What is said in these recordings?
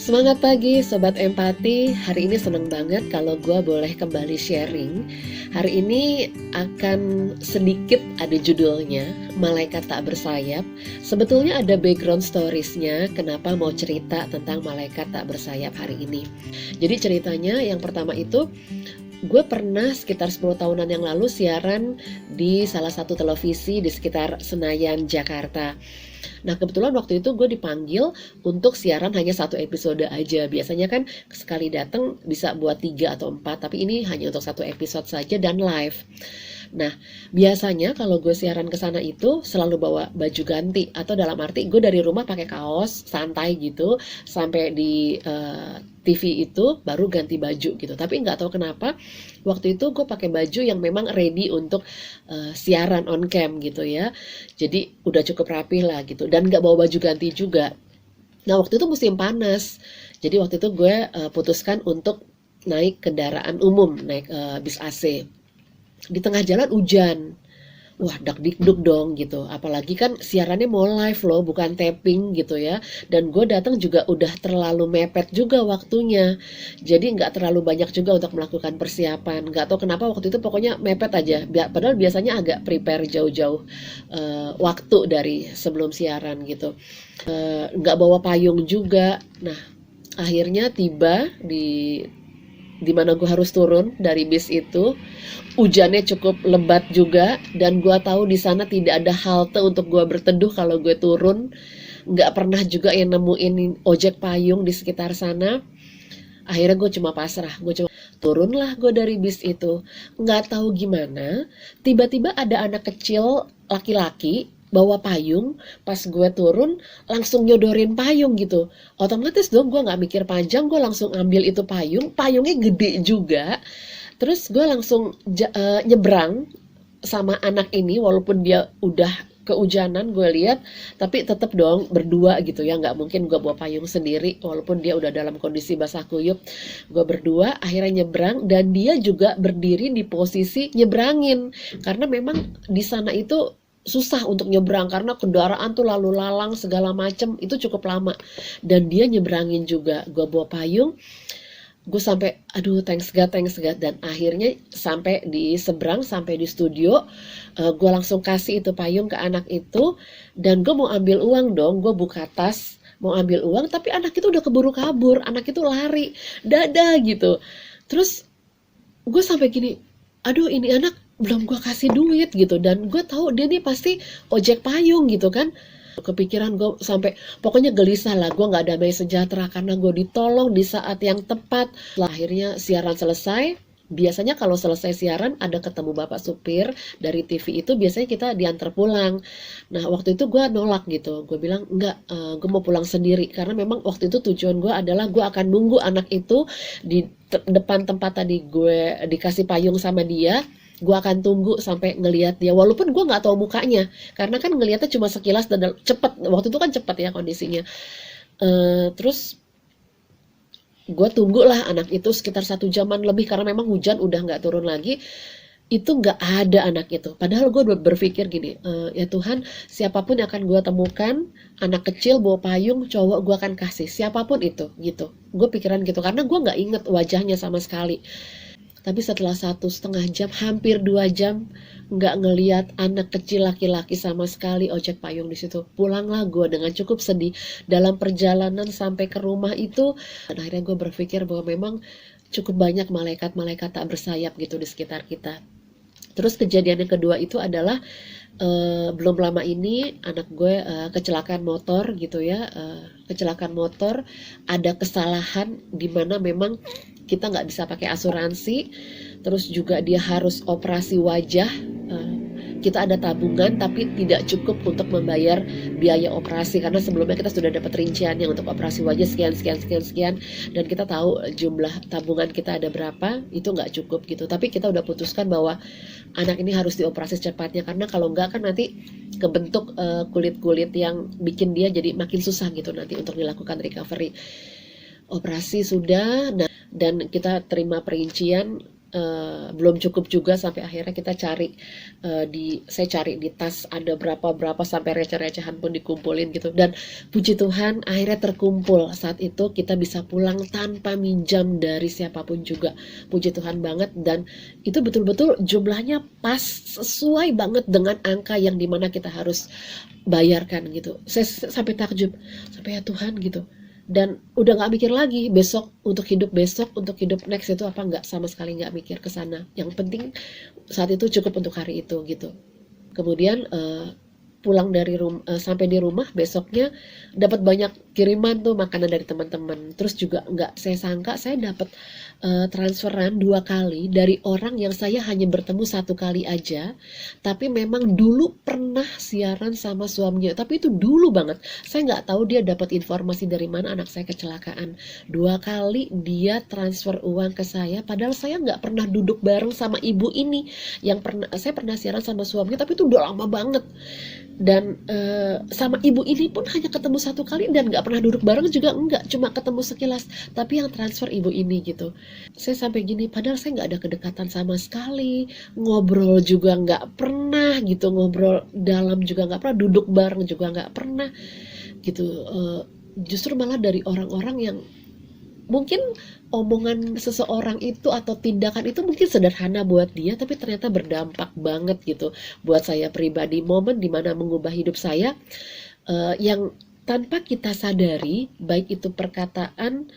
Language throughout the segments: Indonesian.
Semangat pagi Sobat Empati. Hari ini seneng banget kalau gue boleh kembali sharing. Hari ini akan sedikit ada judulnya Malaikat Tak Bersayap. Sebetulnya ada background storiesnya kenapa mau cerita tentang Malaikat Tak Bersayap hari ini. Jadi ceritanya yang pertama itu, gue pernah sekitar 10 tahunan yang lalu siaran di salah satu televisi di sekitar Senayan, Jakarta. Nah kebetulan waktu itu gue dipanggil untuk siaran hanya satu episode aja. Biasanya kan sekali datang bisa buat 3 atau 4, tapi ini hanya untuk satu episode saja dan live. Nah biasanya kalau gue siaran ke sana itu selalu bawa baju ganti, atau dalam arti gue dari rumah pakai kaos santai gitu sampai di TV itu baru ganti baju gitu. Tapi nggak tahu kenapa waktu itu gue pakai baju yang memang ready untuk siaran on cam gitu ya. Jadi udah cukup rapi lah gitu, dan nggak bawa baju ganti juga. Nah waktu itu musim panas, jadi waktu itu gue putuskan untuk naik kendaraan umum, naik bis AC. Di tengah jalan hujan. Wah, dakdikduk dong gitu. Apalagi kan siarannya mau live loh, bukan tapping gitu ya. Dan gue datang juga udah terlalu mepet juga waktunya. Jadi nggak terlalu banyak juga untuk melakukan persiapan. Nggak tahu kenapa waktu itu pokoknya mepet aja. Padahal biasanya agak prepare jauh-jauh waktu dari sebelum siaran gitu. Nggak bawa payung juga. Nah, akhirnya tiba di mana gue harus turun dari bis itu. Hujannya cukup lebat juga, dan gue tahu di sana tidak ada halte untuk gue berteduh kalau gue turun. Nggak pernah juga yang nemuin ojek payung di sekitar sana. Akhirnya gue cuma pasrah, turunlah gue dari bis itu. Nggak tahu gimana, tiba-tiba ada anak kecil laki-laki bawa payung. Pas gue turun langsung nyodorin payung gitu. Otomatis dong gue nggak mikir panjang, gue langsung ambil itu payung. Payungnya gede juga. Terus gue langsung nyebrang sama anak ini, walaupun dia udah kehujanan gue lihat, tapi tetap dong berdua gitu ya, nggak mungkin gue bawa payung sendiri walaupun dia udah dalam kondisi basah kuyup. Gue berdua akhirnya nyebrang, dan dia juga berdiri di posisi nyebrangin, karena memang di sana itu susah untuk nyebrang karena kendaraan tuh lalu lalang segala macem, itu cukup lama. Dan dia nyebrangin juga, gue bawa payung. Gue sampai aduh thanks God, dan akhirnya sampai di seberang, sampai di studio. Gue langsung kasih itu payung ke anak itu, dan gue mau ambil uang dong. Gue buka tas mau ambil uang, tapi anak itu udah keburu kabur. Anak itu lari dada gitu. Terus gue sampai gini, aduh ini anak belum gue kasih duit gitu, dan gue tahu dia nih pasti ojek payung gitu kan. Kepikiran gue sampai pokoknya gelisah lah. Gue nggak damai sejahtera karena gue ditolong di saat yang tepat. Akhirnya siaran selesai. Biasanya kalau selesai siaran ada ketemu bapak supir dari TV itu, biasanya kita diantar pulang. Nah waktu itu gue nolak gitu. Gue bilang enggak, gue mau pulang sendiri, karena memang waktu itu tujuan gue adalah gue akan nunggu anak itu di depan tempat tadi gue dikasih payung sama dia. Gue akan tunggu sampai ngelihat dia, walaupun gue nggak tahu mukanya, karena kan ngelihatnya cuma sekilas dan cepet. Waktu itu kan cepet ya kondisinya. Terus gue tunggulah anak itu sekitar 1 jaman lebih, karena memang hujan udah nggak turun lagi. Itu nggak ada anak itu. Padahal gue berpikir gini, ya Tuhan, siapapun yang akan gue temukan, anak kecil bawa payung, cowok, gue akan kasih siapapun itu gitu. Gue pikiran gitu, karena gue nggak inget wajahnya sama sekali. Tapi setelah 1,5 jam, hampir 2 jam, nggak ngeliat anak kecil laki-laki sama sekali ojek payung di situ. Pulanglah gue dengan cukup sedih. Dalam perjalanan sampai ke rumah itu, dan akhirnya gue berpikir bahwa memang cukup banyak malaikat-malaikat tak bersayap gitu di sekitar kita. Terus kejadian yang kedua itu adalah belum lama ini anak gue kecelakaan motor gitu ya. Kecelakaan motor, ada kesalahan di mana memang kita nggak bisa pakai asuransi. Terus juga dia harus operasi wajah. Kita ada tabungan tapi tidak cukup untuk membayar biaya operasi, karena sebelumnya kita sudah dapat rinciannya untuk operasi wajah sekian, dan kita tahu jumlah tabungan kita ada berapa, itu nggak cukup gitu. Tapi kita udah putuskan bahwa anak ini harus dioperasi secepatnya, karena kalau nggak kan nanti kebentuk kulit-kulit yang bikin dia jadi makin susah gitu nanti untuk dilakukan recovery. Operasi sudah, dan kita terima perincian belum cukup juga sampai akhirnya kita cari, saya cari di tas ada berapa sampai receh-recehan pun dikumpulin gitu, dan puji Tuhan akhirnya terkumpul. Saat itu kita bisa pulang tanpa minjam dari siapapun juga, puji Tuhan banget. Dan itu betul-betul jumlahnya pas, sesuai banget dengan angka yang dimana kita harus bayarkan gitu. Saya sampai takjub, sampai ya Tuhan gitu. Dan udah nggak mikir lagi besok, untuk hidup next itu apa, nggak, sama sekali nggak mikir ke sana. Yang penting saat itu cukup untuk hari itu gitu. Kemudian pulang dari sampai di rumah besoknya dapat banyak kiriman tuh makanan dari teman-teman. Terus juga nggak saya sangka saya dapat transferan 2 kali dari orang yang saya hanya bertemu 1 kali aja, tapi memang dulu pernah siaran sama suaminya, tapi itu dulu banget. Saya nggak tahu dia dapat informasi dari mana anak saya kecelakaan. 2 kali dia transfer uang ke saya, padahal saya nggak pernah duduk bareng sama ibu ini. Saya pernah siaran sama suaminya, tapi itu udah lama banget. Dan sama ibu ini pun hanya ketemu 1 kali, dan nggak pernah duduk bareng juga enggak, cuma ketemu sekilas, tapi yang transfer ibu ini gitu. Saya sampai gini, padahal saya nggak ada kedekatan sama sekali, ngobrol juga nggak pernah gitu, ngobrol dalam juga nggak pernah, duduk bareng juga nggak pernah gitu. Justru malah dari orang-orang yang mungkin omongan seseorang itu atau tindakan itu mungkin sederhana buat dia, tapi ternyata berdampak banget gitu buat saya pribadi. Momen dimana mengubah hidup saya, yang tanpa kita sadari, baik itu perkataan,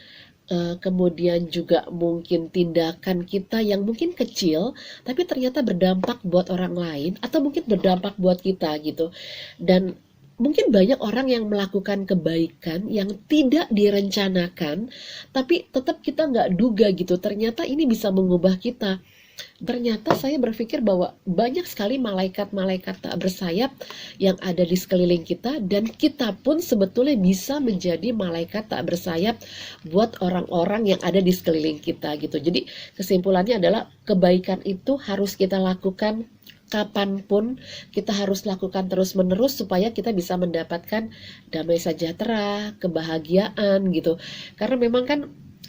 kemudian juga mungkin tindakan kita yang mungkin kecil, tapi ternyata berdampak buat orang lain, atau mungkin berdampak buat kita gitu. Dan mungkin banyak orang yang melakukan kebaikan yang tidak direncanakan, tapi tetap kita nggak duga gitu, ternyata ini bisa mengubah kita. Ternyata saya berpikir bahwa banyak sekali malaikat-malaikat tak bersayap yang ada di sekeliling kita, dan kita pun sebetulnya bisa menjadi malaikat tak bersayap buat orang-orang yang ada di sekeliling kita gitu. Jadi kesimpulannya adalah kebaikan itu harus kita lakukan kapanpun, kita harus lakukan terus-menerus supaya kita bisa mendapatkan damai sejahtera, kebahagiaan gitu. Karena memang kan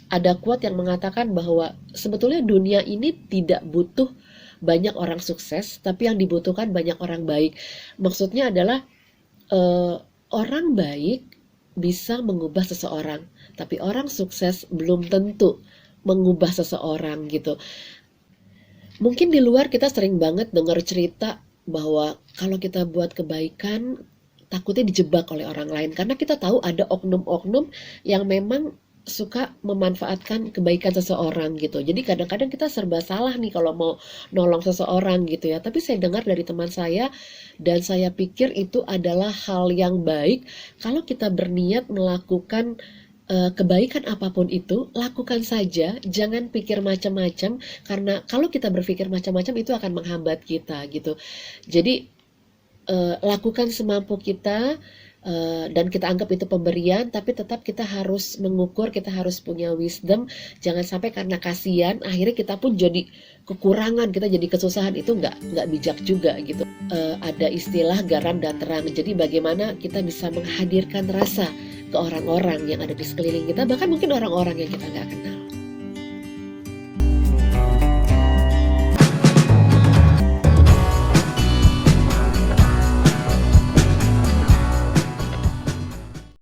ada quote yang mengatakan bahwa sebetulnya dunia ini tidak butuh banyak orang sukses, tapi yang dibutuhkan banyak orang baik. Maksudnya adalah orang baik bisa mengubah seseorang, tapi orang sukses belum tentu mengubah seseorang gitu. Mungkin di luar kita sering banget dengar cerita bahwa kalau kita buat kebaikan takutnya dijebak oleh orang lain, karena kita tahu ada oknum-oknum yang memang suka memanfaatkan kebaikan seseorang gitu. Jadi kadang-kadang kita serba salah nih kalau mau nolong seseorang gitu ya. Tapi saya dengar dari teman saya, dan saya pikir itu adalah hal yang baik kalau kita berniat melakukan kebaikan apapun itu, lakukan saja, jangan pikir macam-macam, karena kalau kita berpikir macam-macam itu akan menghambat kita gitu. Jadi lakukan semampu kita, dan kita anggap itu pemberian, tapi tetap kita harus mengukur, kita harus punya wisdom. Jangan sampai karena kasihan akhirnya kita pun jadi kekurangan, kita jadi kesusahan. Itu nggak bijak juga gitu. Ada istilah garam dan terang. Jadi bagaimana kita bisa menghadirkan rasa ke orang-orang yang ada di sekeliling kita, bahkan mungkin orang-orang yang kita nggak kenal.